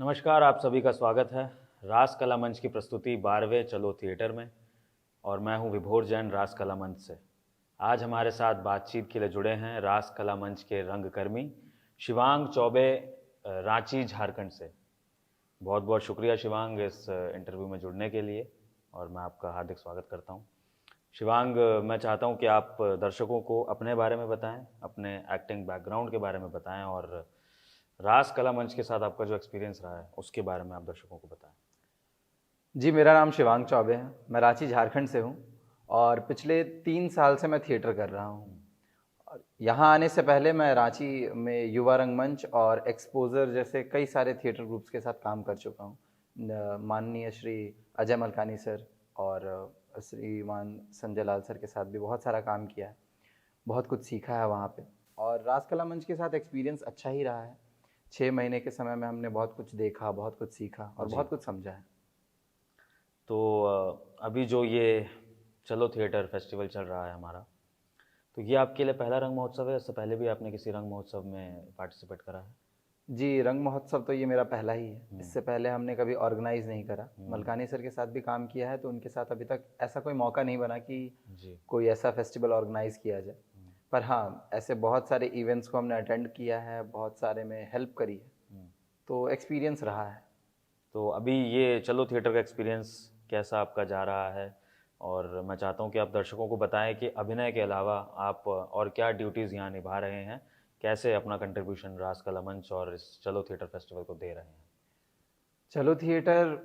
नमस्कार, आप सभी का स्वागत है रास कला मंच की प्रस्तुति 12वें चलो थिएटर में। और मैं हूं विभोर जैन रास कला मंच से। आज हमारे साथ बातचीत के लिए जुड़े हैं रास कला मंच के रंगकर्मी शिवांग चौबे, रांची झारखंड से। बहुत बहुत शुक्रिया शिवांग इस इंटरव्यू में जुड़ने के लिए और मैं आपका हार्दिक स्वागत करता हूं। शिवांग, मैं चाहता हूं कि आप दर्शकों को अपने बारे में बताएं, अपने एक्टिंग बैकग्राउंड के बारे में बताएं और रास कला मंच के साथ आपका जो एक्सपीरियंस रहा है उसके बारे में आप दर्शकों को बताएं। जी, मेरा नाम शिवांग चौबे है। मैं रांची झारखंड से हूँ और पिछले 3 साल से मैं थिएटर कर रहा हूँ। और यहाँ आने से पहले मैं रांची में युवा रंगमंच और एक्सपोजर जैसे कई सारे थिएटर ग्रुप्स के साथ काम कर चुका हूँ। माननीय श्री अजय मलकानी सर और श्रीमान संजय लाल सर के साथ भी बहुत सारा काम किया है, बहुत कुछ सीखा है वहाँ पे। और रास कला मंच के साथ एक्सपीरियंस अच्छा ही रहा है। 6 महीने के समय में हमने बहुत कुछ देखा, बहुत कुछ सीखा और बहुत कुछ समझा है। तो अभी जो ये चलो थिएटर फेस्टिवल चल रहा है हमारा, तो ये आपके लिए पहला रंग महोत्सव है? इससे पहले भी आपने किसी रंग महोत्सव में पार्टिसिपेट करा है? जी, रंग महोत्सव तो ये मेरा पहला ही है। इससे पहले हमने कभी ऑर्गेनाइज़ नहीं करा। मलकानी सर के साथ भी काम किया है, तो उनके साथ अभी तक ऐसा कोई मौका नहीं बना कि जी। कोई ऐसा फेस्टिवल ऑर्गेनाइज़ किया जाए। पर हाँ, ऐसे बहुत सारे इवेंट्स को हमने अटेंड किया है, बहुत सारे में हेल्प करी है, तो एक्सपीरियंस रहा है। तो अभी ये चलो थिएटर का एक्सपीरियंस कैसा आपका जा रहा है? और मैं चाहता हूँ कि आप दर्शकों को बताएं कि अभिनय के अलावा आप और क्या ड्यूटीज़ यहाँ निभा रहे हैं, कैसे अपना कंट्रीब्यूशन रास कला मंच और इस चलो थिएटर फेस्टिवल को दे रहे हैं। चलो थिएटर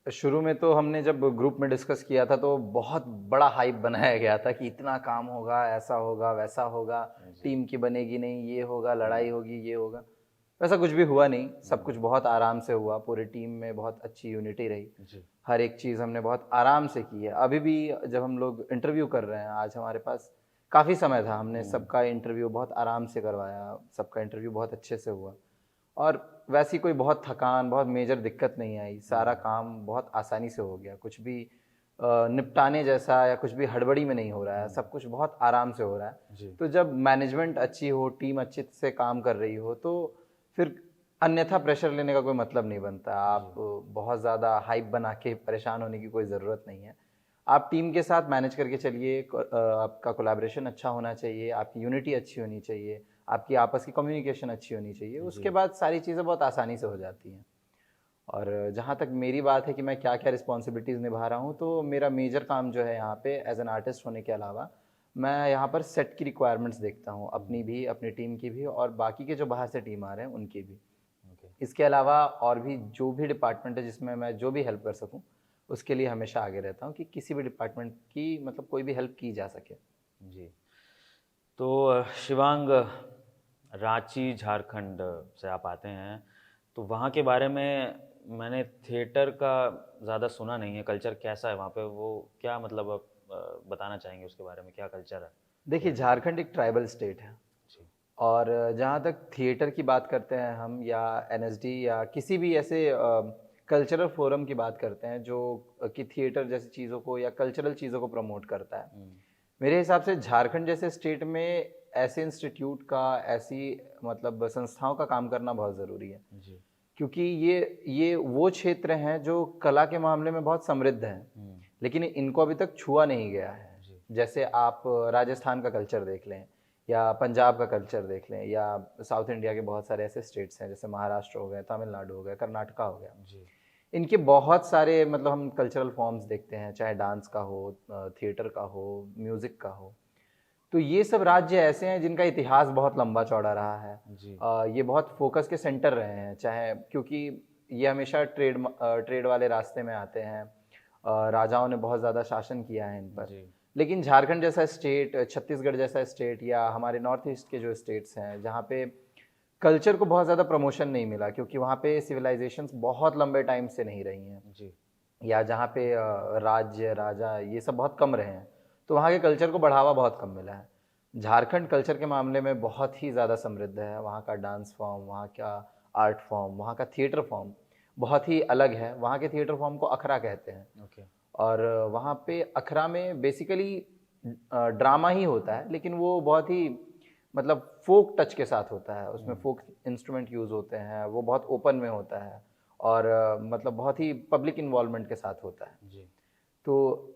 शुरू में तो हमने जब ग्रुप में डिस्कस किया था तो बहुत बड़ा हाइप बनाया गया था कि इतना काम होगा, ऐसा होगा, वैसा होगा, टीम की बनेगी नहीं, ये होगा, लड़ाई होगी, ये होगा। वैसा कुछ भी हुआ नहीं, सब कुछ बहुत आराम से हुआ। पूरी टीम में बहुत अच्छी यूनिटी रही। जी। हर एक चीज़ हमने बहुत आराम से की है। अभी भी जब हम लोग इंटरव्यू कर रहे हैं, आज हमारे पास काफ़ी समय था, हमने सबका इंटरव्यू बहुत आराम से करवाया, सबका इंटरव्यू बहुत अच्छे से हुआ और वैसी कोई बहुत थकान, बहुत मेजर दिक्कत नहीं आई। सारा काम बहुत आसानी से हो गया। कुछ भी निपटाने जैसा या कुछ भी हड़बड़ी में नहीं हो रहा है, सब कुछ बहुत आराम से हो रहा है। तो जब मैनेजमेंट अच्छी हो, टीम अच्छे से काम कर रही हो, तो फिर अन्यथा प्रेशर लेने का कोई मतलब नहीं बनता। आप बहुत ज़्यादा हाइप बना के परेशान होने की कोई ज़रूरत नहीं है। आप टीम के साथ मैनेज करके चलिए, आपका कोलैबोरेशन अच्छा होना चाहिए, आपकी यूनिटी अच्छी होनी चाहिए, आपकी आपस की कम्युनिकेशन अच्छी होनी चाहिए। उसके बाद सारी चीज़ें बहुत आसानी से हो जाती हैं। और जहाँ तक मेरी बात है कि मैं क्या क्या रिस्पॉन्सिबिलिटीज़ निभा रहा हूँ, तो मेरा मेजर काम जो है यहाँ पे एज एन आर्टिस्ट होने के अलावा, मैं यहाँ पर सेट की रिक्वायरमेंट्स देखता हूँ, अपनी भी, अपनी टीम की भी और बाकी के जो बाहर से टीम आ रहे हैं उनकी भी। इसके अलावा और भी जो भी डिपार्टमेंट है जिसमें मैं जो भी हेल्प कर सकूँ, उसके लिए हमेशा आगे रहता हूँ कि किसी भी डिपार्टमेंट की मतलब कोई भी हेल्प की जा सके। जी। तो शिवांग, रांची झारखंड से आप आते हैं, तो वहाँ के बारे में मैंने थिएटर का ज़्यादा सुना नहीं है। कल्चर कैसा है वहाँ पे? वो क्या मतलब आप बताना चाहेंगे उसके बारे में, क्या कल्चर है? देखिए, झारखंड एक ट्राइबल स्टेट है जी। और जहाँ तक थिएटर की बात करते हैं हम, या एनएसडी या किसी भी ऐसे कल्चरल फोरम की बात करते हैं जो कि थिएटर जैसी चीज़ों को या कल्चरल चीज़ों को प्रमोट करता है, मेरे हिसाब से झारखंड जैसे स्टेट में ऐसे इंस्टीट्यूट का, ऐसी मतलब संस्थाओं का काम करना बहुत ज़रूरी है। जी। क्योंकि ये वो क्षेत्र हैं जो कला के मामले में बहुत समृद्ध हैं, लेकिन इनको अभी तक छुआ नहीं गया है। जैसे आप राजस्थान का कल्चर देख लें या पंजाब का कल्चर देख लें या साउथ इंडिया के बहुत सारे ऐसे स्टेट्स हैं जैसे महाराष्ट्र हो गया, तमिलनाडु हो गया, कर्नाटका हो गया। इनके बहुत सारे मतलब हम कल्चरल फॉर्म्स देखते हैं, चाहे डांस का हो, थिएटर का हो, म्यूज़िक का हो। तो ये सब राज्य ऐसे हैं जिनका इतिहास बहुत लंबा चौड़ा रहा है। ये बहुत फोकस के सेंटर रहे हैं, चाहे क्योंकि ये हमेशा ट्रेड वाले रास्ते में आते हैं। राजाओं ने बहुत ज़्यादा शासन किया है इन पर। लेकिन झारखंड जैसा स्टेट, छत्तीसगढ़ जैसा स्टेट या हमारे नॉर्थ ईस्ट के जो स्टेट्स हैं जहाँ पे कल्चर को बहुत ज़्यादा प्रमोशन नहीं मिला, क्योंकि वहाँ पे सिविलाइजेशंस बहुत लंबे टाइम से नहीं रही हैं, या जहाँ पे राज्य, राजा ये सब बहुत कम रहे हैं, तो वहाँ के कल्चर को बढ़ावा बहुत कम मिला है। झारखंड कल्चर के मामले में बहुत ही ज़्यादा समृद्ध है। वहाँ का डांस फॉर्म, वहाँ का आर्ट फॉर्म, वहाँ का थिएटर फॉर्म बहुत ही अलग है। वहाँ के थिएटर फॉर्म को अखरा कहते हैं। और वहाँ पे अखरा में बेसिकली ड्रामा ही होता है, लेकिन वो बहुत ही मतलब फोक टच के साथ होता है। उसमें फोक इंस्ट्रूमेंट यूज़ होते हैं, वो बहुत ओपन में होता है और मतलब बहुत ही पब्लिक इन्वॉल्वमेंट के साथ होता है। जी तो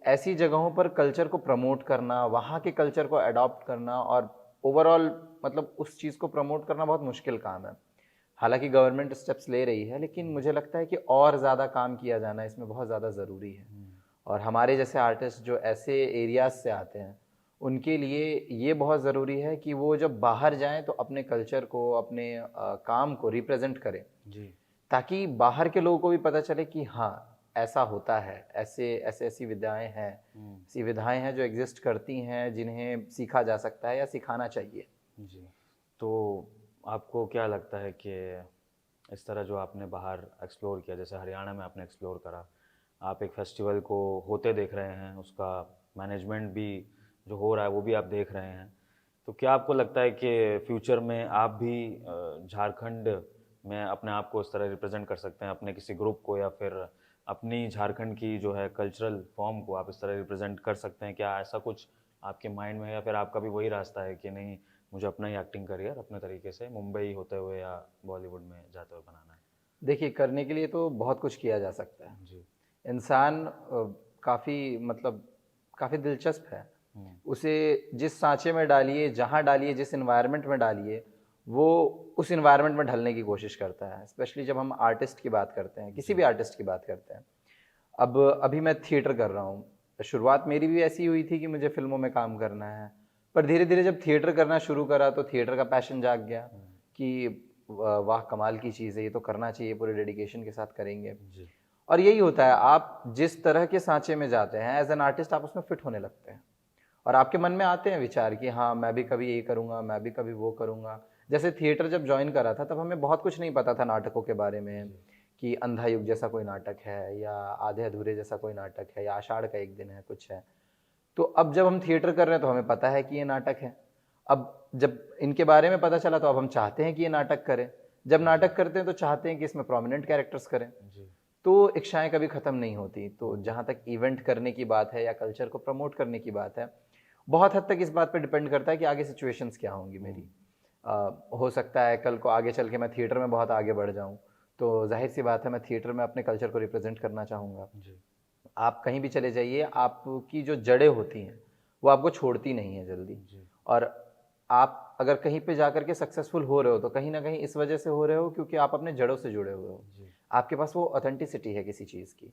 ऐसी जगहों पर कल्चर को प्रमोट करना, वहाँ के कल्चर को अडॉप्ट करना और ओवरऑल मतलब उस चीज़ को प्रमोट करना बहुत मुश्किल काम है। हालांकि गवर्नमेंट स्टेप्स ले रही है, लेकिन मुझे लगता है कि और ज़्यादा काम किया जाना इसमें बहुत ज़्यादा ज़रूरी है। और हमारे जैसे आर्टिस्ट जो ऐसे एरियाज से आते हैं, उनके लिए ये बहुत ज़रूरी है कि वो जब बाहर जाएं तो अपने कल्चर को, अपने काम को रिप्रेजेंट करें, जी ताकि बाहर के लोगों को भी पता चले कि हाँ ऐसा होता है, ऐसी विधाएं हैं, ऐसी विधाएं हैं जो एग्जिस्ट करती हैं, जिन्हें सीखा जा सकता है या सिखाना चाहिए। जी। तो आपको क्या लगता है कि इस तरह जो आपने बाहर एक्सप्लोर किया, जैसे हरियाणा में आपने एक्सप्लोर करा, आप एक फेस्टिवल को होते देख रहे हैं, उसका मैनेजमेंट भी जो हो रहा है वो भी आप देख रहे हैं, तो क्या आपको लगता है कि फ्यूचर में आप भी झारखंड में अपने आप को इस तरह रिप्रेजेंट कर सकते हैं, अपने किसी ग्रुप को या फिर अपनी झारखंड की जो है कल्चरल फॉर्म को आप इस तरह रिप्रेजेंट कर सकते हैं? क्या ऐसा कुछ आपके माइंड में है या फिर आपका भी वही रास्ता है कि नहीं, मुझे अपना ही एक्टिंग करियर अपने तरीके से मुंबई होते हुए या बॉलीवुड में जाते हुए बनाना है? देखिए, करने के लिए तो बहुत कुछ किया जा सकता है। जी इंसान काफ़ी मतलब काफ़ी दिलचस्प है। उसे जिस सांचे में डालिए, जहाँ डालिए, जिस इन्वायरमेंट में डालिए, वो उस इन्वायरमेंट में ढलने की कोशिश करता है। स्पेशली जब हम आर्टिस्ट की बात करते हैं, किसी भी आर्टिस्ट की बात करते हैं। अब अभी मैं थिएटर कर रहा हूँ। शुरुआत मेरी भी ऐसी हुई थी कि मुझे फिल्मों में काम करना है, पर धीरे धीरे जब थिएटर करना शुरू करा तो थिएटर का पैशन जाग गया कि वाह कमाल की चीज़ है, ये तो करना चाहिए, पूरे डेडिकेशन के साथ करेंगे। जी और यही होता है, आप जिस तरह के सांचे में जाते हैं एज एन आर्टिस्ट, आप उसमें फिट होने लगते हैं और आपके मन में आते हैं विचार कि हाँ मैं भी कभी ये करूँगा, मैं भी कभी वो करूँगा। जैसे थिएटर जब ज्वाइन करा था तब हमें बहुत कुछ नहीं पता था नाटकों के बारे में, कि अंधा युग जैसा कोई नाटक है या आधे अधूरे जैसा कोई नाटक है या आषाढ़ का एक दिन है, कुछ है। तो अब जब हम थिएटर कर रहे हैं तो हमें पता है कि ये नाटक है। अब जब इनके बारे में पता चला तो अब हम चाहते हैं कि ये नाटक करें। जब नाटक करते हैं तो चाहते हैं कि इसमें प्रोमिनेंट कैरेक्टर्स करें। जी तो इच्छाएं कभी ख़त्म नहीं होती। तो जहाँ तक इवेंट करने की बात है या कल्चर को प्रमोट करने की बात है, बहुत हद तक इस बात पे डिपेंड करता है कि आगे सिचुएशंस क्या होंगी मेरी। हो सकता है कल को आगे चल के मैं थिएटर में बहुत आगे बढ़ जाऊँ, तो जाहिर सी बात है मैं थिएटर में अपने कल्चर को रिप्रेजेंट करना चाहूँगा। जी आप कहीं भी चले जाइए, आपकी जो जड़ें होती हैं वो आपको छोड़ती नहीं है जल्दी। जी और आप अगर कहीं पे जाकर के सक्सेसफुल हो रहे हो तो कहीं ना कहीं इस वजह से हो रहे हो क्योंकि आप अपने जड़ों से जुड़े हुए हो। जी आपके पास वो ऑथेंटिसिटी है किसी चीज़ की,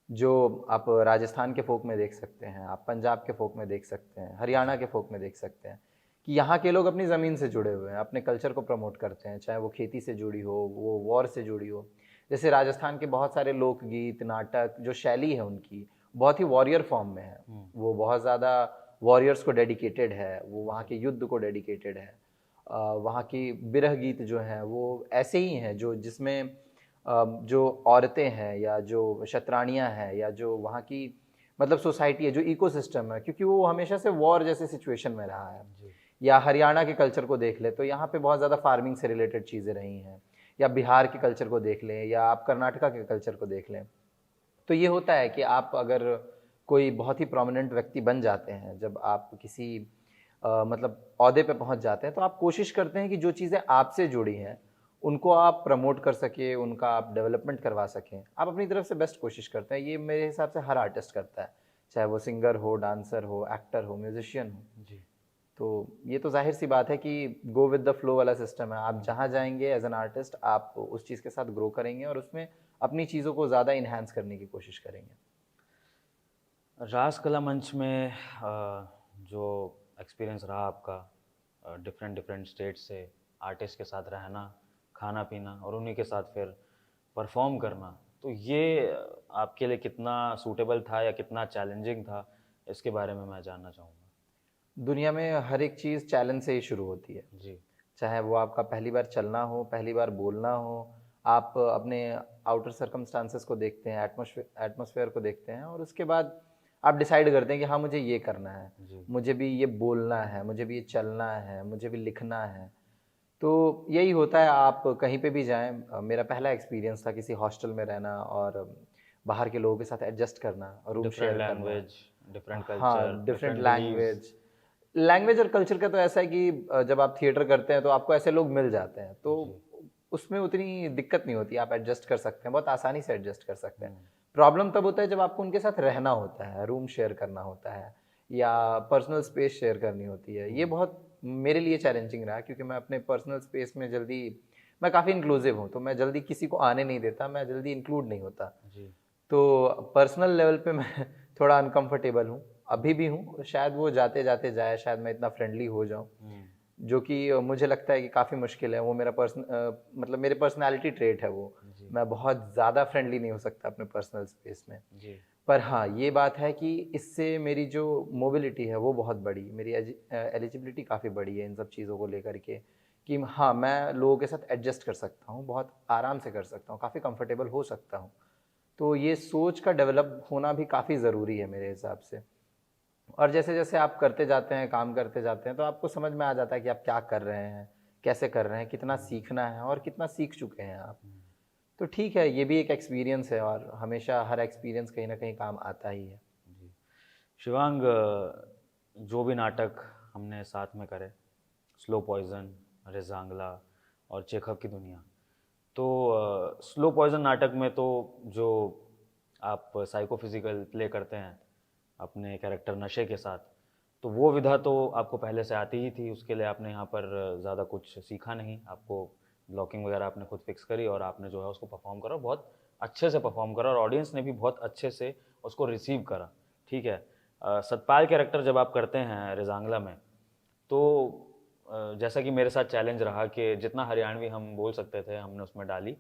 जो आप राजस्थान के फोक में देख सकते हैं, आप पंजाब के फोक में देख सकते हैं, हरियाणा के फोक में देख सकते हैं, कि यहाँ के लोग अपनी ज़मीन से जुड़े हुए हैं, अपने कल्चर को प्रमोट करते हैं, चाहे वो खेती से जुड़ी हो, वो वॉर से जुड़ी हो। जैसे राजस्थान के बहुत सारे लोकगीत, नाटक, जो शैली है उनकी बहुत ही वॉरियर फॉर्म में है। वो बहुत ज़्यादा वॉरियर्स को डेडिकेटेड है, वो वहाँ के युद्ध को डेडिकेटेड है। वहाँ की बिरह गीत जो हैं वो ऐसे ही हैं जो जिसमें जो औरतें हैं या जो शतरानियाँ हैं या जो वहाँ की मतलब सोसाइटी है, जो इकोसिस्टम है, क्योंकि वो हमेशा से वॉर जैसे सिचुएशन में रहा है। जी या हरियाणा के कल्चर को देख ले तो यहाँ पे बहुत ज़्यादा फार्मिंग से रिलेटेड चीज़ें रही हैं, या बिहार के कल्चर को देख लें या आप कर्नाटका के कल्चर को देख लें। तो ये होता है कि आप अगर कोई बहुत ही प्रोमिनेंट व्यक्ति बन जाते हैं, जब आप किसी मतलब ओहदे पे पहुंच जाते हैं, तो आप कोशिश करते हैं कि जो चीज़ें आपसे जुड़ी हैं उनको आप प्रमोट कर सके, उनका आप डेवलपमेंट करवा सकें। आप अपनी तरफ से बेस्ट कोशिश करते हैं। ये मेरे हिसाब से हर आर्टिस्ट करता है, चाहे वो सिंगर हो, डांसर हो, एक्टर हो, म्यूजिशियन हो। जी तो ये तो जाहिर सी बात है कि गो विद द फ्लो वाला सिस्टम है। आप जहाँ जाएंगे एज एन आर्टिस्ट, आप उस चीज़ के साथ ग्रो करेंगे और उसमें अपनी चीज़ों को ज़्यादा इन्हांस करने की कोशिश करेंगे। रास कला मंच में जो एक्सपीरियंस रहा आपका, डिफरेंट डिफरेंट स्टेट से आर्टिस्ट के साथ रहना, खाना पीना और उन्हीं के साथ फिर परफॉर्म करना, तो ये आपके लिए कितना सूटेबल था या कितना चैलेंजिंग था, इसके बारे में मैं जानना चाहूँगा। दुनिया में हर एक चीज़ चैलेंज से ही शुरू होती है। जी चाहे वो आपका पहली बार चलना हो, पहली बार बोलना हो, आप अपने आउटर सर्कमस्टांसेस को देखते हैं, एटमॉस्फेयर को देखते हैं और उसके बाद आप डिसाइड करते हैं कि हाँ मुझे ये करना है, जी मुझे भी ये बोलना है, मुझे भी ये चलना है, मुझे भी लिखना है। तो यही होता है, आप कहीं पे भी जाएं। मेरा पहला एक्सपीरियंस था किसी हॉस्टल में रहना और बाहर के लोगों के साथ एडजस्ट करना, रूम डिफरेंट शेयर करना। लैंग्वेज, डिफरेंट कल्चर, हाँ, डिफरेंट डिफरेंट बिलीव्स। लैंग्वेज और कल्चर का तो ऐसा है कि जब आप थिएटर करते हैं तो आपको ऐसे लोग मिल जाते हैं, तो जी उसमें उतनी दिक्कत नहीं होती, आप एडजस्ट कर सकते हैं, बहुत आसानी से एडजस्ट कर सकते हैं। प्रॉब्लम तब होता है जब आपको उनके साथ रहना होता है, रूम शेयर करना होता है या पर्सनल स्पेस शेयर करनी होती है। ये बहुत मेरे लिए चैलेंजिंग रहा, क्योंकि मैं अपने पर्सनल स्पेस में जल्दी, मैं काफ़ी इंक्लूसिव हूँ, तो मैं जल्दी किसी को आने नहीं देता, मैं जल्दी इंक्लूड नहीं होता। जी। तो पर्सनल लेवल पे मैं थोड़ा अनकंफर्टेबल हूँ, अभी भी हूँ। शायद वो जाते जाते जाए, शायद मैं इतना फ्रेंडली हो जाऊँ, जो कि मुझे लगता है कि काफ़ी मुश्किल है। वो मेरा मतलब मेरे पर्सनालिटी ट्रेट है वो। जी। मैं बहुत ज़्यादा फ्रेंडली नहीं हो सकता अपने पर्सनल स्पेस में। जी। पर हाँ, ये बात है कि इससे मेरी जो मोबिलिटी है वो बहुत बढ़ी, मेरी एलिजिबिलिटी काफ़ी बढ़ी है इन सब चीज़ों को लेकर के, कि हाँ, मैं लोगों के साथ एडजस्ट कर सकता हूँ, बहुत आराम से कर सकता हूँ, काफ़ी कंफर्टेबल हो सकता हूँ। तो ये सोच का डेवलप होना भी काफ़ी ज़रूरी है मेरे हिसाब से। और जैसे-जैसे आप करते जाते हैं, काम करते जाते हैं, तो आपको समझ में आ जाता है कि आप क्या कर रहे हैं, कैसे कर रहे हैं, कितना सीखना है और कितना सीख चुके हैं आप। तो ठीक है, ये भी एक एक्सपीरियंस है और हमेशा हर एक्सपीरियंस कहीं न कहीं काम आता ही है। जी। शिवांग, जो भी नाटक हमने साथ में करे, स्लो पॉइज़न, रेज़ांगला और चेखव की दुनिया, तो स्लो पॉइज़न नाटक में तो जो आप साइकोफिज़िकल प्ले करते हैं अपने कैरेक्टर नशे के साथ, तो वो विधा तो आपको पहले से आती ही थी, उसके लिए आपने यहाँ पर ज़्यादा कुछ सीखा नहीं। आपको ब्लॉकिंग वगैरह आपने खुद फिक्स करी और आपने जो है उसको परफ़ॉर्म करा, बहुत अच्छे से परफ़ॉर्म करा और ऑडियंस ने भी बहुत अच्छे से उसको रिसीव करा, ठीक है। सतपाल कैरेक्टर जब आप करते हैं रेज़ांगला में, तो जैसा कि मेरे साथ चैलेंज रहा कि जितना हरियाणवी हम बोल सकते थे हमने उसमें डाली,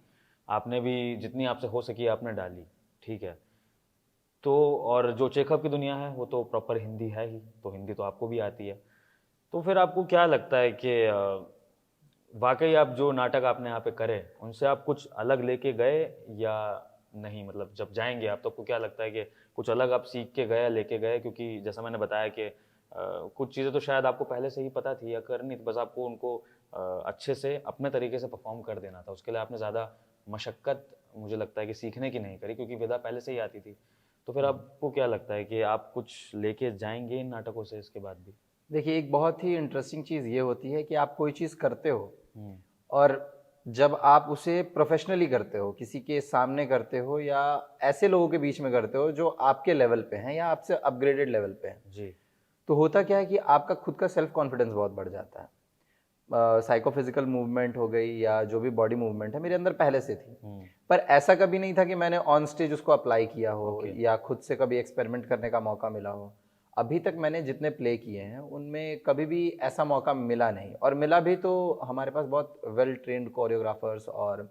आपने भी जितनी आपसे हो सकी आपने डाली, ठीक है। तो और जो चेखव की दुनिया है वो तो प्रॉपर हिंदी है ही, तो हिंदी तो आपको भी आती है। तो फिर आपको क्या लगता है कि वाकई आप जो नाटक आपने यहाँ पे करे उनसे आप कुछ अलग लेके गए या नहीं? मतलब जब जाएंगे आप तो आपको क्या लगता है कि कुछ अलग आप सीख के गए, लेके गए? क्योंकि जैसा मैंने बताया कि कुछ चीज़ें तो शायद आपको पहले से ही पता थी या करनी थी, बस आपको उनको अच्छे से अपने तरीके से परफॉर्म कर देना था। उसके लिए आपने ज़्यादा मशक्क़त मुझे लगता है कि सीखने की नहीं करी, क्योंकि विधा पहले से ही आती थी। तो फिर आपको क्या लगता है कि आप कुछ लेके जाएंगे इन नाटकों से इसके बाद भी? देखिए, एक बहुत ही इंटरेस्टिंग चीज़ ये होती है कि आप कोई चीज़ करते हो हम्म। और जब आप उसे प्रोफेशनली करते हो, किसी के सामने करते हो या ऐसे लोगों के बीच में करते हो जो आपके लेवल पे हैं या आपसे अपग्रेडेड लेवल पे हैं, जी। तो होता क्या है कि आपका खुद का सेल्फ कॉन्फिडेंस बहुत बढ़ जाता है। साइकोफिजिकल मूवमेंट हो गई या जो भी बॉडी मूवमेंट है मेरे अंदर पहले से थी, पर ऐसा कभी नहीं था कि मैंने ऑन स्टेज उसको अप्लाई किया हो ओके। या खुद से कभी एक्सपेरिमेंट करने का मौका मिला हो। अभी तक मैंने जितने प्ले किए हैं उनमें कभी भी ऐसा मौका मिला नहीं, और मिला भी तो हमारे पास बहुत वेल ट्रेन्ड कोरियोग्राफर्स और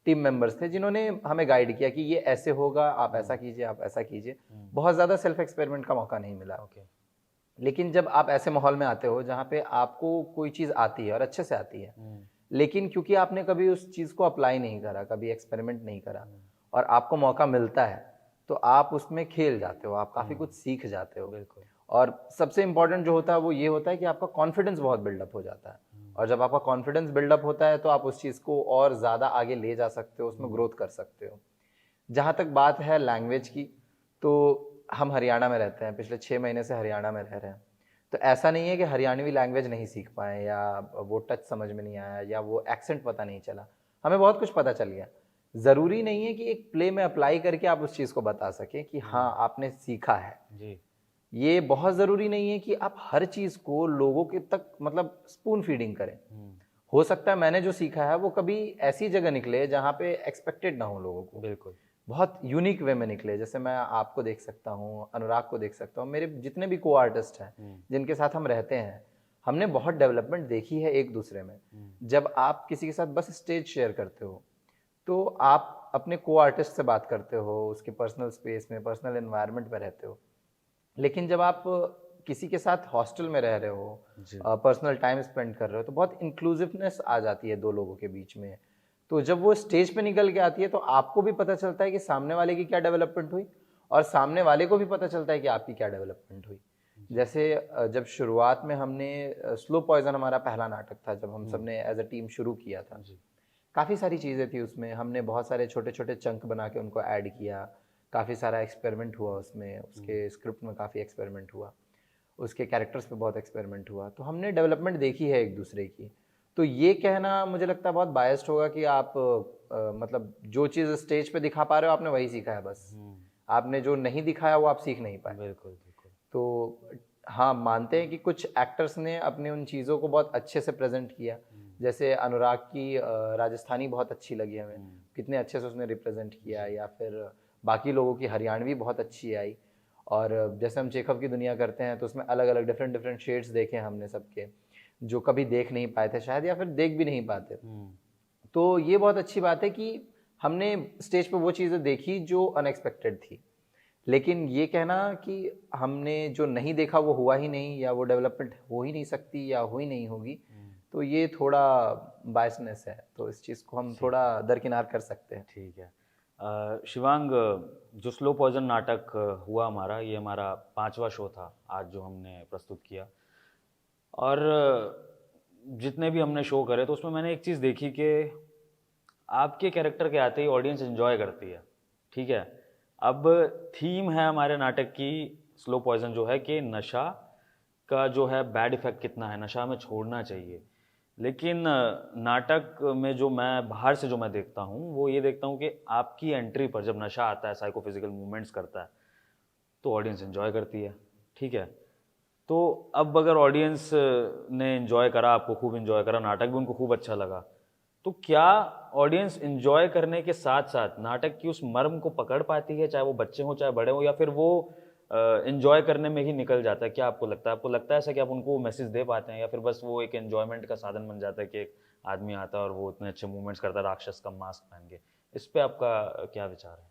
टीम मेंबर्स थे जिन्होंने हमें गाइड किया कि ये ऐसे होगा, आप ऐसा कीजिए, आप ऐसा कीजिए। बहुत ज़्यादा सेल्फ एक्सपेरिमेंट का मौका नहीं मिला। ओके। लेकिन जब आप ऐसे माहौल में आते हो जहाँ पे आपको कोई चीज़ आती है और अच्छे से आती है, लेकिन क्योंकि आपने कभी उस चीज़ को अप्लाई नहीं करा, कभी एक्सपेरिमेंट नहीं करा और आपको मौका मिलता है, तो आप उसमें खेल जाते हो, आप काफ़ी कुछ सीख जाते हो। बिल्कुल। और सबसे इम्पोर्टेंट जो होता है वो ये होता है कि आपका कॉन्फिडेंस बहुत बिल्डअप हो जाता है। और जब आपका कॉन्फिडेंस बिल्डअप होता है तो आप उस चीज़ को और ज़्यादा आगे ले जा सकते हो, उसमें ग्रोथ कर सकते हो। जहाँ तक बात है लैंग्वेज की, तो हम हरियाणा में रहते हैं, पिछले 6 महीने से हरियाणा में रह रहे हैं। तो ऐसा नहीं है कि हरियाणवी लैंग्वेज नहीं सीख पाए या वो टच समझ में नहीं आया या वो एक्सेंट पता नहीं चला। हमें बहुत कुछ पता चल गया। ज़रूरी नहीं है कि एक प्ले में अप्लाई करके आप उस चीज़ को बता सकें कि हाँ, आपने सीखा है। जी। ये बहुत ज़रूरी नहीं है कि आप हर चीज़ को लोगों के तक मतलब स्पून फीडिंग करें। हो सकता है मैंने जो सीखा है वो कभी ऐसी जगह निकले जहाँ पे एक्सपेक्टेड ना हो लोगों को, बिल्कुल। बहुत यूनिक वे में निकले। जैसे मैं आपको देख सकता हूँ, अनुराग को देख सकता हूँ, मेरे जितने भी को आर्टिस्ट हैं जिनके साथ हम रहते हैं, हमने बहुत डेवलपमेंट देखी है एक दूसरे में। जब आप किसी के साथ बस स्टेज शेयर करते हो तो आप अपने को आर्टिस्ट से बात करते हो, उसके पर्सनल स्पेस में, पर्सनल एनवायरनमेंट में रहते हो। लेकिन जब आप किसी के साथ हॉस्टल में रह रहे हो, पर्सनल टाइम स्पेंड कर रहे हो, तो बहुत इंक्लूसिवनेस आ जाती है दो लोगों के बीच में। तो जब वो स्टेज पे निकल के आती है तो आपको भी पता चलता है कि सामने वाले की क्या डेवलपमेंट हुई और सामने वाले को भी पता चलता है कि आपकी क्या डेवलपमेंट हुई। जैसे जब शुरुआत में हमने स्लो पॉइजन हमारा पहला नाटक था, जब हम सब ने एज अ टीम शुरू किया था, काफ़ी सारी चीज़ें थी उसमें। हमने बहुत सारे छोटे छोटे चंक बना के उनको ऐड किया, काफ़ी सारा एक्सपेरिमेंट हुआ उसमें, उसके स्क्रिप्ट में काफ़ी एक्सपेरिमेंट हुआ, उसके कैरेक्टर्स पे बहुत एक्सपेरिमेंट हुआ। तो हमने डेवलपमेंट देखी है एक दूसरे की। तो ये कहना मुझे लगता है बहुत बायस्ड होगा कि आप मतलब जो चीज़ स्टेज पे दिखा पा रहे हो आपने वही सीखा है बस, आपने जो नहीं दिखाया वो आप सीख नहीं पाए। बिल्कुल बिल्कुल। तो हाँ, मानते हैं कि कुछ एक्टर्स ने अपने उन चीज़ों को बहुत अच्छे से प्रेजेंट किया। जैसे अनुराग की राजस्थानी बहुत अच्छी लगी हमें, कितने अच्छे से उसने रिप्रेजेंट किया, या फिर बाकी लोगों की हरियाणवी बहुत अच्छी आई। और जैसे हम चेखव की दुनिया करते हैं तो उसमें अलग अलग डिफरेंट डिफरेंट शेड्स देखे हमने सबके, जो कभी देख नहीं पाए थे शायद, या फिर देख भी नहीं पाते। तो ये बहुत अच्छी बात है कि हमने स्टेज पे वो चीज़ें देखी जो अनएक्सपेक्टेड थी। लेकिन ये कहना कि हमने जो नहीं देखा वो हुआ ही नहीं, या वो डेवलपमेंट हो ही नहीं सकती या हो ही नहीं होगी, तो ये थोड़ा बायसनेस है। तो इस चीज़ को हम थोड़ा दरकिनार कर सकते हैं। ठीक है। शिवांग, जो स्लो पॉइजन नाटक हुआ हमारा, ये हमारा 5वां शो था आज जो हमने प्रस्तुत किया। और जितने भी हमने शो करे तो उसमें मैंने एक चीज़ देखी कि आपके कैरेक्टर के आते ही ऑडियंस एंजॉय करती है। ठीक है, अब थीम है हमारे नाटक की स्लो पॉइजन जो है कि नशा का जो है बैड इफेक्ट कितना है, नशा हमें छोड़ना चाहिए। लेकिन नाटक में जो मैं बाहर से जो मैं देखता हूँ वो ये देखता हूँ कि आपकी एंट्री पर जब नशा आता है, साइकोफिजिकल मूवमेंट्स करता है, तो ऑडियंस एंजॉय करती है। ठीक है, तो अब अगर ऑडियंस ने एंजॉय करा, आपको खूब एंजॉय करा, नाटक भी उनको खूब अच्छा लगा, तो क्या ऑडियंस एंजॉय करने के साथ साथ नाटक की उस मर्म को पकड़ पाती है, चाहे वो बच्चे हों चाहे बड़े हों, या फिर वो एंजॉय करने में ही निकल जाता है? क्या आपको लगता है? आपको लगता है ऐसा कि आप उनको मैसेज दे पाते हैं, या फिर बस वो एक एंजॉयमेंट का साधन बन जाता है कि एक आदमी आता है और वो इतने अच्छे मूवमेंट्स करता है राक्षस का मास्क पहन के? इस पे आपका क्या विचार है?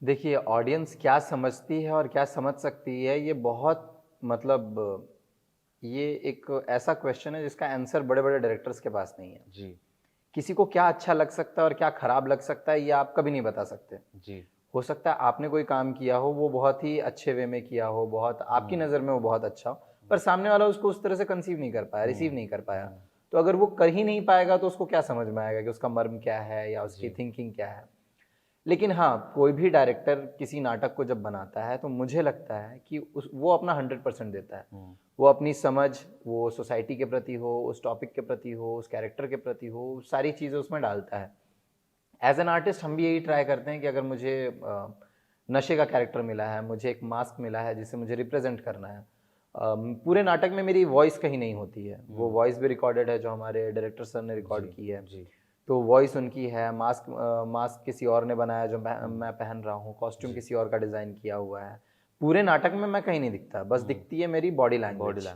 देखिए, ऑडियंस क्या समझती है और क्या समझ सकती है, ये बहुत मतलब ये एक ऐसा क्वेश्चन है जिसका आंसर बड़े बड़े डायरेक्टर्स के पास नहीं है। जी किसी को क्या अच्छा लग सकता है और क्या खराब लग सकता है, ये आप कभी नहीं बता सकते। जी। हो सकता है आपने कोई काम किया हो, वो बहुत ही अच्छे वे में किया हो, बहुत आपकी नज़र में वो बहुत अच्छा हो, पर सामने वाला उसको उस तरह से कंसीव नहीं कर पाया, रिसीव नहीं कर पाया। तो अगर वो कर ही नहीं पाएगा तो उसको क्या समझ में आएगा कि उसका मर्म क्या है या उसकी थिंकिंग क्या है। लेकिन हाँ, कोई भी डायरेक्टर किसी नाटक को जब बनाता है तो मुझे लगता है कि वो अपना 100% देता है। वो अपनी समझ, वो सोसाइटी के प्रति हो, उस टॉपिक के प्रति हो, उस कैरेक्टर के प्रति हो, सारी चीज़ें उसमें डालता है। एज एन आर्टिस्ट हम भी यही ट्राई करते हैं कि अगर मुझे नशे का कैरेक्टर मिला है, मुझे एक मास्क मिला है जिसे मुझे रिप्रेजेंट करना है, पूरे नाटक में मेरी वॉइस कहीं नहीं होती है, वो वॉइस भी रिकॉर्डेड है जो हमारे डायरेक्टर सर ने रिकॉर्ड की है। तो वॉइस उनकी है, मास्क किसी और ने बनाया जो मैं पहन रहा हूँ, कॉस्ट्यूम किसी और का डिज़ाइन किया हुआ है। पूरे नाटक में मैं कहीं नहीं दिखता, बस दिखती है मेरी बॉडी लैंग्वेज।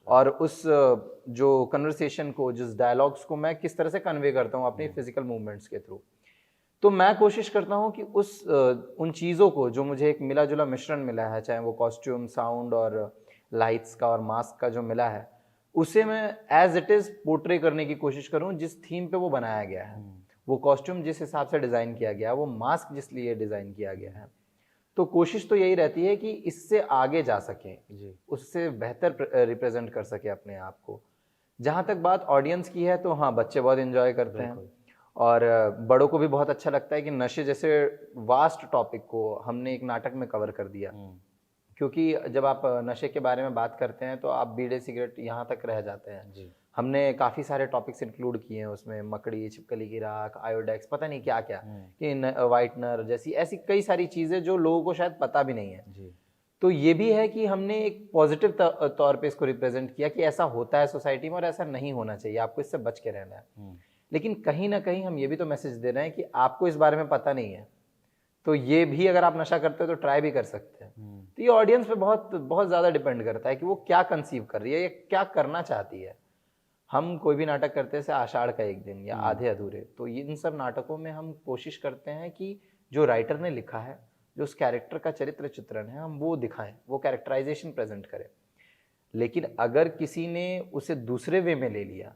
और उस जो कन्वर्सेशन को, जिस डायलॉग्स को मैं किस तरह से कन्वे करता हूँ अपनी फिजिकल मूवमेंट्स के थ्रू। तो मैं कोशिश करता हूँ कि उन चीज़ों को जो मुझे एक मिला जुला मिश्रण मिला है, चाहे वो कॉस्ट्यूम, साउंड और लाइट्स का और मास्क का जो मिला है, उसे मैं एज इट इज़ पोर्ट्रे करने की कोशिश करूँ जिस थीम पे वो बनाया गया है। वो कॉस्ट्यूम जिस हिसाब से डिज़ाइन किया गया है, वो मास्क जिस लिए डिज़ाइन किया गया है। तो कोशिश तो यही रहती है कि इससे आगे जा सके, उससे बेहतर रिप्रेजेंट कर सके अपने आप को। जहाँ तक बात ऑडियंस की है तो हाँ, बच्चे बहुत एंजॉय करते हैं और बड़ों को भी बहुत अच्छा लगता है कि नशे जैसे वास्ट टॉपिक को हमने एक नाटक में कवर कर दिया। क्योंकि जब आप नशे के बारे में बात करते हैं तो आप बीड़े सिगरेट यहाँ तक रह जाते हैं। हमने काफ़ी सारे टॉपिक्स इंक्लूड किए हैं उसमें, मकड़ी, छिपकली की राख, आयोडेक्स, पता नहीं क्या क्या, कि वाइटनर जैसी ऐसी कई सारी चीज़ें जो लोगों को शायद पता भी नहीं है। तो ये भी है कि हमने एक पॉजिटिव तौर पे इसको रिप्रेजेंट किया कि ऐसा होता है सोसाइटी में और ऐसा नहीं होना चाहिए, आपको इससे बच के रहना है। लेकिन कहीं ना कहीं हम ये भी तो मैसेज दे रहे हैं कि आपको इस बारे में पता नहीं है, तो ये भी अगर आप नशा करते हो तो ट्राई भी कर सकते हैं। तो ये ऑडियंस पे बहुत बहुत ज़्यादा डिपेंड करता है कि वो क्या कंसीव कर रही है या क्या करना चाहती है। हम कोई भी नाटक करते हैं, जैसे आषाढ़ का एक दिन या आधे अधूरे, तो इन सब नाटकों में हम कोशिश करते हैं कि जो राइटर ने लिखा है, जो उस कैरेक्टर का चरित्र चित्रण है, हम वो दिखाएं, वो कैरेक्टराइजेशन प्रेजेंट करें। लेकिन अगर किसी ने उसे दूसरे वे में ले लिया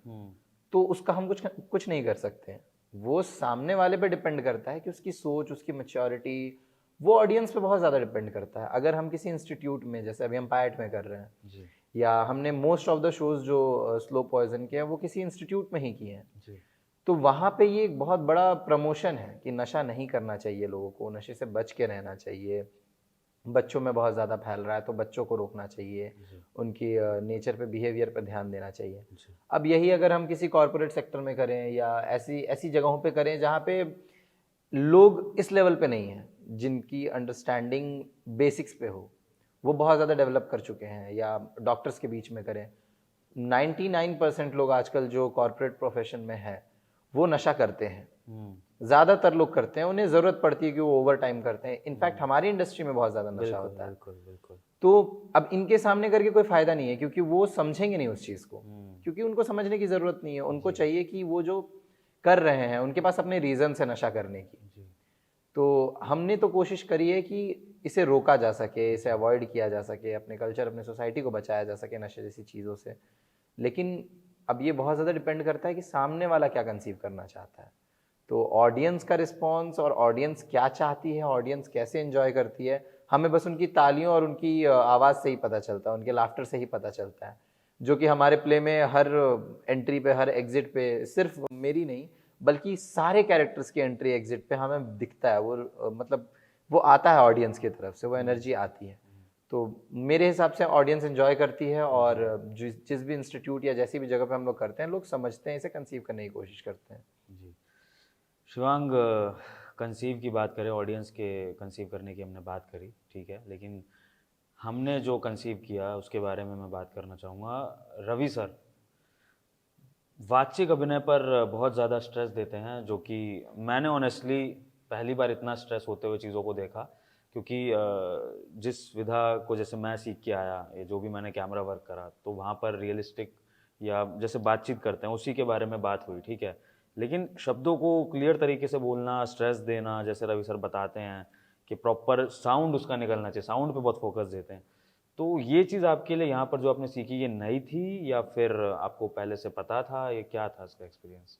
तो उसका हम कुछ नहीं कर सकते हैं। वो सामने वाले पे डिपेंड करता है कि उसकी सोच, उसकी मैच्योरिटी, वो ऑडियंस पे बहुत ज़्यादा डिपेंड करता है। अगर हम किसी इंस्टीट्यूट में, जैसे अभी हम पायट में कर रहे हैं, या हमने मोस्ट ऑफ द शोज जो स्लो पॉइजन के हैं वो किसी इंस्टीट्यूट में ही किए हैं, तो वहाँ पे ये एक बहुत बड़ा प्रमोशन है कि नशा नहीं करना चाहिए लोगों को, नशे से बच के रहना चाहिए। बच्चों में बहुत ज़्यादा फैल रहा है, तो बच्चों को रोकना चाहिए, उनकी नेचर पे, बिहेवियर पे ध्यान देना चाहिए। अब यही अगर हम किसी कॉरपोरेट सेक्टर में करें या ऐसी ऐसी जगहों पे करें जहाँ पे लोग इस लेवल पे नहीं हैं, जिनकी अंडरस्टैंडिंग बेसिक्स पे हो, वो बहुत ज़्यादा डेवलप कर चुके हैं, या डॉक्टर्स के बीच में करें, 99% लोग आजकल जो कॉरपोरेट प्रोफेशन में है वो नशा करते हैं। ज़्यादातर लोग करते हैं, उन्हें ज़रूरत पड़ती है कि वो ओवर टाइम करते हैं। इनफैक्ट हमारी इंडस्ट्री में बहुत ज़्यादा नशा होता है। बिल्कुल बिल्कुल। तो अब इनके सामने करके कोई फ़ायदा नहीं है, क्योंकि वो समझेंगे नहीं उस चीज़ को, क्योंकि उनको समझने की ज़रूरत नहीं है। उनको चाहिए कि वो जो कर रहे हैं, उनके पास अपने रीज़न है नशा करने की। तो हमने तो कोशिश करी है कि इसे रोका जा सके, इसे अवॉइड किया जा सके, अपने कल्चर, अपने सोसाइटी को बचाया जा सके नशे जैसी चीज़ों से। लेकिन अब ये बहुत ज़्यादा डिपेंड करता है कि सामने वाला क्या कंसीव करना चाहता है। तो ऑडियंस का रिस्पॉन्स और ऑडियंस क्या चाहती है, ऑडियंस कैसे एंजॉय करती है, हमें बस उनकी तालियों और उनकी आवाज़ से ही पता चलता है, उनके लाफ्टर से ही पता चलता है। जो कि हमारे प्ले में हर एंट्री पे, हर एग्जिट पे, सिर्फ मेरी नहीं बल्कि सारे कैरेक्टर्स की एंट्री एग्जिट पे हमें दिखता है वो, मतलब वो आता है ऑडियंस की तरफ से, वो एनर्जी आती है। तो मेरे हिसाब से ऑडियंस एंजॉय करती है, और जिस भी इंस्टीट्यूट या जैसी भी जगह पे हम लोग करते हैं, लोग समझते हैं, इसे कंसीव करने की कोशिश करते हैं। जी शिवांग, कंसीव की बात करें, ऑडियंस के कंसीव करने की हमने बात करी, ठीक है, लेकिन हमने जो कंसीव किया उसके बारे में मैं बात करना चाहूँगा। रवि सर वाचिक अभिनय पर बहुत ज़्यादा स्ट्रेस देते हैं, जो कि मैंने ऑनेस्टली पहली बार इतना स्ट्रेस होते हुए चीज़ों को देखा, क्योंकि जिस विधा को जैसे मैं सीख के आया, ये जो भी मैंने कैमरा वर्क करा, तो वहाँ पर रियलिस्टिक या जैसे बातचीत करते हैं उसी के बारे में बात हुई, ठीक है। लेकिन शब्दों को क्लियर तरीके से बोलना, स्ट्रेस देना, जैसे रवि सर बताते हैं कि प्रॉपर साउंड उसका निकलना चाहिए, साउंड पे बहुत फोकस देते हैं। तो ये चीज़ आपके लिए यहाँ पर जो आपने सीखी, ये नई थी या फिर आपको पहले से पता था, ये क्या था इसका एक्सपीरियंस?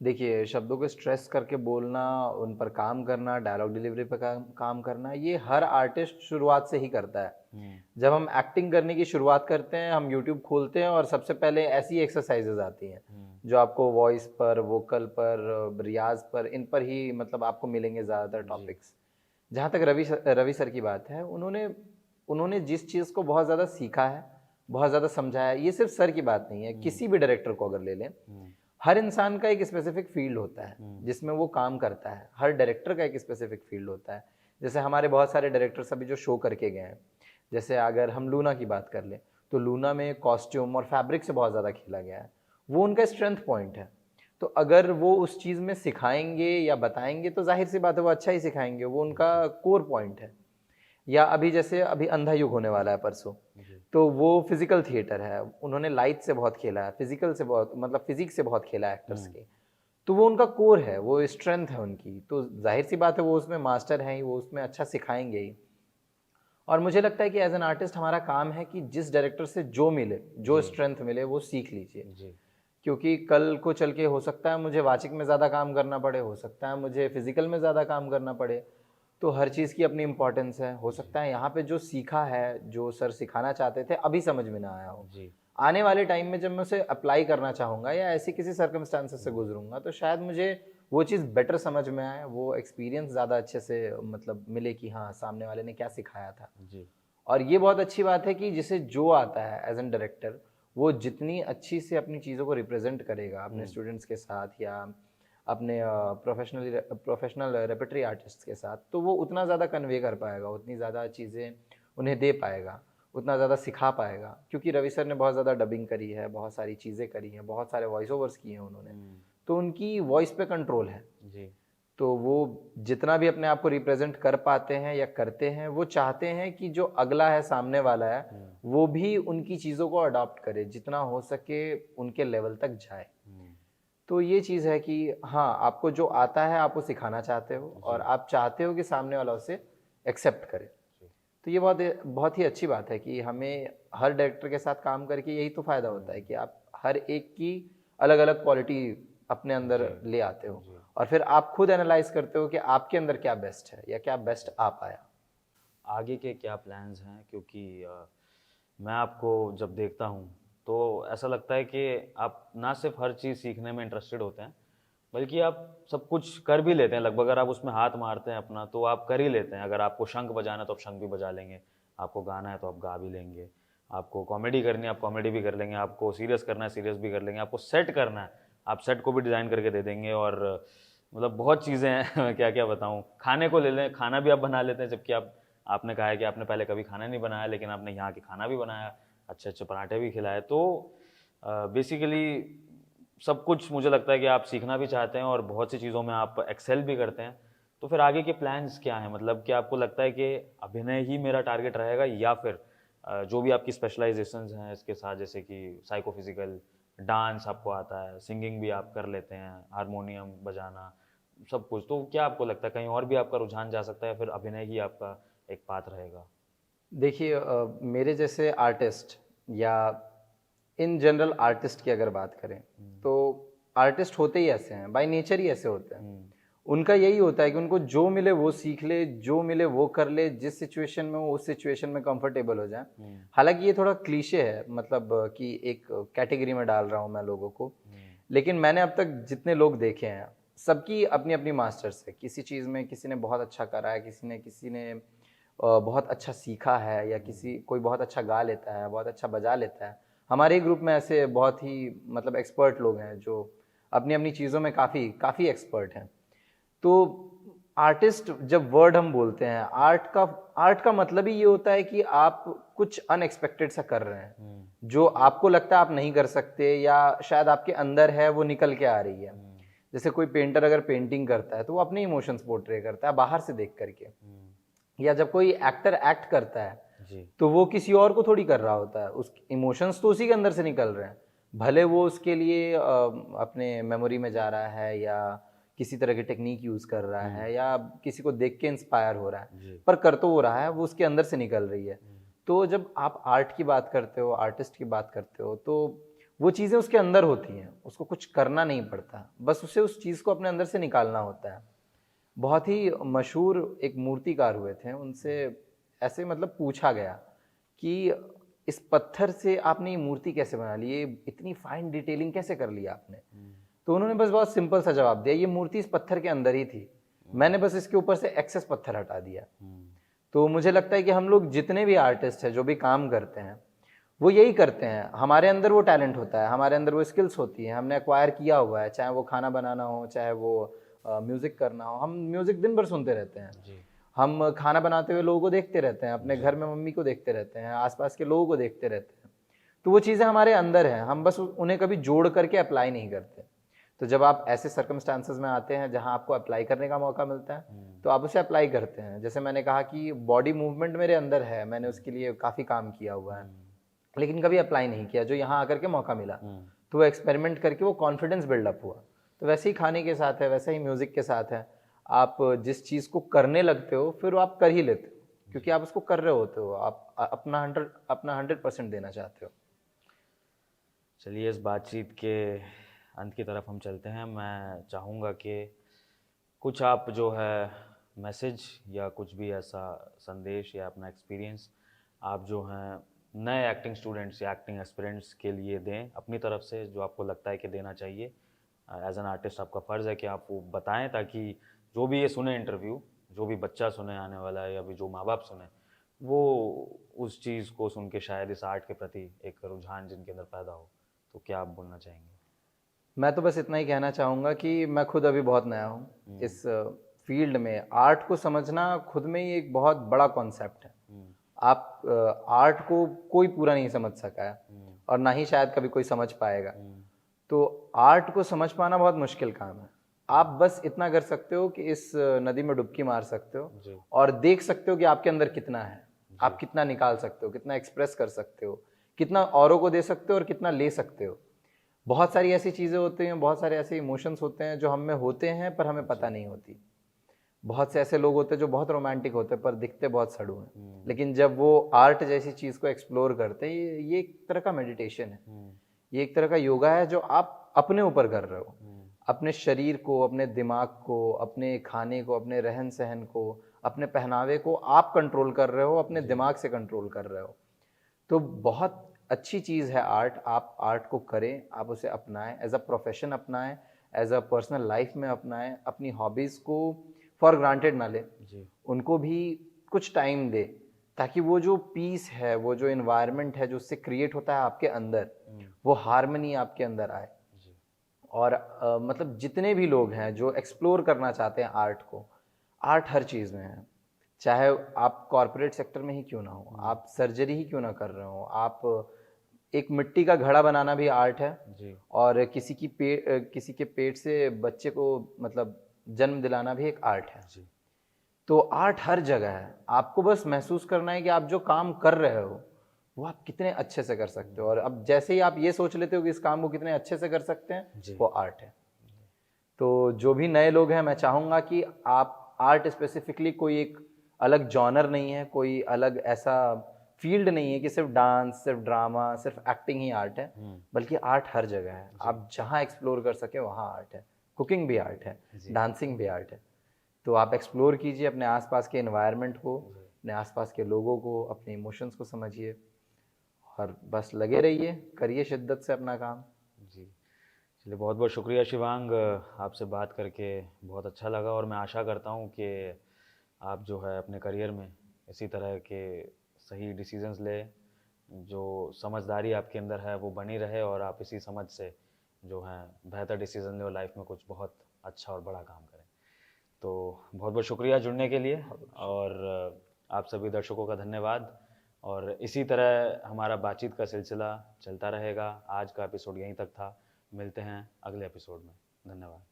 देखिए, शब्दों को स्ट्रेस करके बोलना, उन पर काम करना, डायलॉग डिलीवरी पर काम करना, ये हर आर्टिस्ट शुरुआत से ही करता है। जब हम एक्टिंग करने की शुरुआत करते हैं, हम यूट्यूब खोलते हैं और सबसे पहले ऐसी एक्सरसाइजेज आती हैं जो आपको वॉइस पर, वोकल पर, रियाज पर, इन पर ही मतलब आपको मिलेंगे ज़्यादातर टॉपिक्स। जहाँ तक रवि सर की बात है, उन्होंने उन्होंने जिस चीज़ को बहुत ज़्यादा सीखा है, बहुत ज़्यादा समझाया है, ये सिर्फ सर की बात नहीं है, किसी भी डायरेक्टर को अगर ले लें, हर इंसान का एक स्पेसिफिक फील्ड होता है जिसमें वो काम करता है। हर डायरेक्टर का एक स्पेसिफिक फील्ड होता है। जैसे हमारे बहुत सारे डायरेक्टर्स अभी जो शो करके गए हैं, जैसे अगर हम लूना की बात कर लें, तो लूना में कॉस्ट्यूम और फैब्रिक से बहुत ज़्यादा खेला गया है, वो उनका स्ट्रेंथ पॉइंट है। तो अगर वो उस चीज़ में सिखाएंगे या बताएंगे तो जाहिर सी बात है वो अच्छा ही सिखाएंगे, वो उनका कोर पॉइंट है। या अभी जैसे अभी अंधा युग होने वाला है परसों, तो वो फिजिकल थिएटर है, उन्होंने लाइट से बहुत खेला है, फिजिकल से बहुत, मतलब फिजिक्स से बहुत खेला है एक्टर्स के, तो वो उनका कोर है, वो स्ट्रेंथ है उनकी। तो जाहिर सी बात है वो उसमें मास्टर हैं ही, वो उसमें अच्छा सिखाएंगे ही। और मुझे लगता है कि एज एन आर्टिस्ट हमारा काम है कि जिस डायरेक्टर से जो मिले, जो स्ट्रेंथ मिले, वो सीख लीजिए। क्योंकि कल को चल के हो सकता है मुझे वाचिक में ज़्यादा काम करना पड़े, हो सकता है मुझे फिजिकल में ज़्यादा काम करना पड़े, तो हर चीज़ की अपनी इम्पोर्टेंस है। हो सकता है यहाँ पे जो सीखा है, जो सर सिखाना चाहते थे, अभी समझ में ना आया हो। आने वाले टाइम में जब मैं उसे अप्लाई करना चाहूँगा या ऐसी किसी सर्कमस्टांसेस से गुजरूंगा, तो शायद मुझे वो चीज़ बेटर समझ में आए, वो एक्सपीरियंस ज़्यादा अच्छे से मतलब मिले कि हाँ, सामने वाले ने क्या सिखाया था। और ये बहुत अच्छी बात है कि जिसे जो आता है एज एन डायरेक्टर, वो जितनी अच्छी से अपनी चीज़ों को रिप्रेजेंट करेगा अपने स्टूडेंट्स के साथ या अपने प्रोफेशनल रेपेटरी आर्टिस्ट के साथ, तो वो उतना ज़्यादा कन्वे कर पाएगा, उतनी ज़्यादा चीज़ें उन्हें दे पाएगा, उतना ज़्यादा सिखा पाएगा। क्योंकि रवि सर ने बहुत ज़्यादा डबिंग करी है, बहुत सारी चीज़ें करी हैं, बहुत सारे वॉइस ओवर्स किए हैं उन्होंने, तो उनकी वॉइस पे कंट्रोल है जी। तो वो जितना भी अपने आप को रिप्रेजेंट कर पाते हैं या करते हैं, वो चाहते हैं कि जो अगला है, सामने वाला है, वो भी उनकी चीज़ों को अडॉप्ट करे, जितना हो सके उनके लेवल तक जाए। तो ये चीज़ है कि हाँ, आपको जो आता है आप वो सिखाना चाहते हो और आप चाहते हो कि सामने वाला उसे एक्सेप्ट करे। तो ये बहुत ही अच्छी बात है कि हमें हर डायरेक्टर के साथ काम करके यही तो फ़ायदा होता है कि आप हर एक की अलग अलग क्वालिटी अपने अंदर ले आते हो और फिर आप खुद एनालाइज करते हो कि आपके अंदर क्या बेस्ट है या क्या बेस्ट आ पाया। आगे के क्या प्लान्स हैं? क्योंकि मैं आपको जब देखता हूँ तो ऐसा लगता है कि आप ना सिर्फ हर चीज़ सीखने में इंटरेस्टेड होते हैं, बल्कि आप सब कुछ कर भी लेते हैं लगभग। अगर आप उसमें हाथ मारते हैं अपना तो आप कर ही लेते हैं। अगर आपको शंख बजाना है तो आप शंख भी बजा लेंगे, आपको गाना है तो आप गा भी लेंगे, आपको कॉमेडी करनी है आप कॉमेडी भी कर लेंगे, आपको सीरियस करना है सीरियस भी कर लेंगे, आपको सेट करना है आप सेट को भी डिज़ाइन करके दे देंगे। और मतलब बहुत चीज़ें हैं क्या क्या बताऊँ। खाने को ले लें, खाना भी आप बना लेते हैं, जबकि आपने कहा है कि आपने पहले कभी खाना नहीं बनाया, लेकिन आपने यहाँ के खाना भी बनाया, अच्छे अच्छे पराठे भी खिलाए। तो बेसिकली सब कुछ मुझे लगता है कि आप सीखना भी चाहते हैं और बहुत सी चीज़ों में आप एक्सेल भी करते हैं। तो फिर आगे के प्लान्स क्या हैं? मतलब क्या आपको लगता है कि अभिनय ही मेरा टारगेट रहेगा, या फिर जो भी आपकी स्पेशलाइजेशंस हैं इसके साथ, जैसे कि साइकोफिजिकल, डांस आपको आता है, सिंगिंग भी आप कर लेते हैं, हारमोनियम बजाना, सब कुछ, तो क्या आपको लगता है कहीं और भी आपका रुझान जा सकता है, फिर अभिनय ही आपका एक पाथ रहेगा? देखिए मेरे जैसे आर्टिस्ट या इन जनरल आर्टिस्ट की अगर बात करें तो आर्टिस्ट होते ही ऐसे हैं, बाय नेचर ही ऐसे होते हैं। उनका यही होता है कि उनको जो मिले वो सीख ले, जो मिले वो कर ले, जिस सिचुएशन में वो उस सिचुएशन में कंफर्टेबल हो जाए। हालांकि ये थोड़ा क्लीशे है, मतलब कि एक कैटेगरी में डाल रहा हूँ मैं लोगों को, लेकिन मैंने अब तक जितने लोग देखे हैं सबकी अपनी अपनी मास्टर्स है किसी चीज़ में। किसी ने बहुत अच्छा करा है, किसी ने बहुत अच्छा सीखा है, या कोई बहुत अच्छा गा लेता है, बहुत अच्छा बजा लेता है। हमारे ग्रुप में ऐसे बहुत ही मतलब एक्सपर्ट लोग हैं जो अपनी अपनी चीज़ों में काफ़ी काफ़ी एक्सपर्ट हैं। तो आर्टिस्ट जब वर्ड हम बोलते हैं, आर्ट का मतलब ही ये होता है कि आप कुछ अनएक्सपेक्टेड सा कर रहे हैं, जो आपको लगता है आप नहीं कर सकते, या शायद आपके अंदर है वो निकल के आ रही है। जैसे कोई पेंटर अगर पेंटिंग करता है तो वो अपने इमोशंस पोर्ट्रे करता है बाहर से देख करके, या जब कोई एक्टर एक्ट करता है जी। तो वो किसी और को थोड़ी कर रहा होता है, उस इमोशंस तो उसी के अंदर से निकल रहे हैं। भले वो उसके लिए अपने मेमोरी में जा रहा है, या किसी तरह की टेक्निक यूज कर रहा है, या किसी को देख के इंस्पायर हो रहा है, पर कर तो वो रहा है, वो उसके अंदर से निकल रही है। तो जब आप आर्ट की बात करते हो, आर्टिस्ट की बात करते हो, तो वो चीज़ें उसके अंदर होती हैं, उसको कुछ करना नहीं पड़ता, बस उसे उस चीज़ को अपने अंदर से निकालना होता है। बहुत ही मशहूर एक मूर्तिकार हुए थे, उनसे ऐसे मतलब पूछा गया कि इस पत्थर से आपने ये मूर्ति कैसे बना ली, ये इतनी फाइन डिटेलिंग कैसे कर ली आपने? तो उन्होंने बस बहुत सिंपल सा जवाब दिया, ये मूर्ति इस पत्थर के अंदर ही थी, मैंने बस इसके ऊपर से एक्सेस पत्थर हटा दिया। तो मुझे लगता है कि हम लोग जितने भी आर्टिस्ट हैं, जो भी काम करते हैं, वो यही करते हैं। हमारे अंदर वो टैलेंट होता है, हमारे अंदर वो स्किल्स होती हैं, हमने एक्वायर किया हुआ है, चाहे वो खाना बनाना हो, चाहे वो म्यूज़िक करना हो। हम म्यूज़िक दिन भर सुनते रहते हैं, हम खाना बनाते हुए लोगों को देखते रहते हैं, अपने घर में मम्मी को देखते रहते हैं, आसपास के लोगों को देखते रहते हैं। तो वो चीज़ें हमारे अंदर हैं, हम बस उन्हें कभी जोड़ करके अप्लाई नहीं करते। तो जब आप ऐसे सर्कमस्टांसेस में आते हैं जहां आपको अप्लाई करने का मौका मिलता है, तो आप उसे अप्लाई करते हैं। जैसे मैंने कहा कि बॉडी मूवमेंट मेरे अंदर है, मैंने उसके लिए काफ़ी काम किया हुआ है, लेकिन कभी अप्लाई नहीं किया। जो यहाँ आकर के मौका मिला तो वो एक्सपेरिमेंट करके वो कॉन्फिडेंस बिल्डअप हुआ। तो वैसे ही खाने के साथ है, वैसे ही म्यूज़िक के साथ है। आप जिस चीज़ को करने लगते हो फिर आप कर ही लेते हो, क्योंकि आप उसको कर रहे होते हो, आप अपना 100% देना चाहते हो। चलिए इस बातचीत के अंत की तरफ हम चलते हैं। मैं चाहूँगा कि कुछ आप जो है मैसेज या कुछ भी ऐसा संदेश या अपना एक्सपीरियंस आप जो हैं नए एक्टिंग स्टूडेंट्स या एक्टिंग एस्पिरेंट्स के लिए दें अपनी तरफ से, जो आपको लगता है कि देना चाहिए। एज एन आर्टिस्ट आपका फ़र्ज़ है कि आप वो बताएं, ताकि जो भी ये सुने इंटरव्यू, जो भी बच्चा सुने आने वाला है, या भी जो माँ बाप सुने, वो उस चीज़ को सुन के शायद इस आर्ट के प्रति एक रुझान जिनके अंदर पैदा हो। तो क्या आप बोलना चाहेंगे? मैं तो बस इतना ही कहना चाहूँगा कि मैं खुद अभी बहुत नया हूँ इस फील्ड में। आर्ट को समझना खुद में ही एक बहुत बड़ा कॉन्सेप्ट है। आप आर्ट को कोई पूरा नहीं समझ सका है, और ना ही शायद कभी कोई समझ पाएगा। तो आर्ट को समझ पाना बहुत मुश्किल काम है। आप बस इतना कर सकते हो कि इस नदी में डुबकी मार सकते हो और देख सकते हो कि आपके अंदर कितना है, आप कितना निकाल सकते हो, कितना एक्सप्रेस कर सकते हो, कितना औरों को दे सकते हो और कितना ले सकते हो। बहुत सारी ऐसी चीज़ें होती हैं, बहुत सारे ऐसे इमोशंस होते हैं जो हम में होते हैं पर हमें पता नहीं होती। बहुत से ऐसे लोग होते हैं जो बहुत रोमांटिक होते हैं पर दिखते बहुत सड़ू हैं, लेकिन जब वो आर्ट जैसी चीज़ को एक्सप्लोर करते हैं, ये एक तरह का मेडिटेशन है, ये एक तरह का योगा है जो आप अपने ऊपर कर रहे हो। अपने शरीर को, अपने दिमाग को, अपने खाने को, अपने रहन सहन को, अपने पहनावे को आप कंट्रोल कर रहे हो, अपने दिमाग से कंट्रोल कर रहे हो। तो बहुत अच्छी चीज़ है आर्ट। आप आर्ट को करें, आप उसे अपनाएं, एज अ प्रोफेशन अपनाएं, एज अ पर्सनल लाइफ में अपनाएं, अपनी हॉबीज़ को फॉर ग्रांटेड ना लें, जी उनको भी कुछ टाइम दे, ताकि वो जो पीस है, वो जो इन्वायरमेंट है जो उससे क्रिएट होता है आपके अंदर, वो हार्मनी आपके अंदर आए। जी और मतलब जितने भी लोग हैं जो एक्सप्लोर करना चाहते हैं आर्ट को, आर्ट हर चीज़ में है। चाहे आप कॉरपोरेट सेक्टर में ही क्यों ना हो, आप सर्जरी ही क्यों ना कर रहे हो, आप एक मिट्टी का घड़ा बनाना भी आर्ट है। जी और किसी के पेट से बच्चे को मतलब जन्म दिलाना भी एक आर्ट है। जी तो आर्ट हर जगह है, आपको बस महसूस करना है कि आप जो काम कर रहे हो वो आप कितने अच्छे से कर सकते हो, और अब जैसे ही आप ये सोच लेते हो कि इस काम को कितने अच्छे से कर सकते हैं, जी वो आर्ट है। तो जो भी नए लोग हैं, मैं चाहूँगा कि आप आर्ट स्पेसिफिकली कोई एक अलग जॉनर नहीं है, कोई अलग ऐसा फील्ड नहीं है कि सिर्फ डांस, सिर्फ ड्रामा, सिर्फ एक्टिंग ही आर्ट है, बल्कि आर्ट हर जगह है। आप जहाँ एक्सप्लोर कर सके वहाँ आर्ट है। कुकिंग भी आर्ट है, डांसिंग भी आर्ट है। तो आप एक्सप्लोर कीजिए अपने आसपास के एनवायरनमेंट को, अपने आसपास के लोगों को, अपने इमोशंस को समझिए, और बस लगे रहिए, करिए शिद्दत से अपना काम। जी चलिए, बहुत बहुत शुक्रिया शिवांग, आपसे बात करके बहुत अच्छा लगा, और मैं आशा करता हूँ कि आप जो है अपने करियर में इसी तरह के सही डिसीजंस ले, जो समझदारी आपके अंदर है वो बनी रहे, और आप इसी समझ से जो है बेहतर डिसीजन ले और लाइफ में कुछ बहुत अच्छा और बड़ा काम करें। तो बहुत बहुत शुक्रिया जुड़ने के लिए, और आप सभी दर्शकों का धन्यवाद। और इसी तरह हमारा बातचीत का सिलसिला चलता रहेगा। आज का एपिसोड यहीं तक था, मिलते हैं अगले एपिसोड में। धन्यवाद।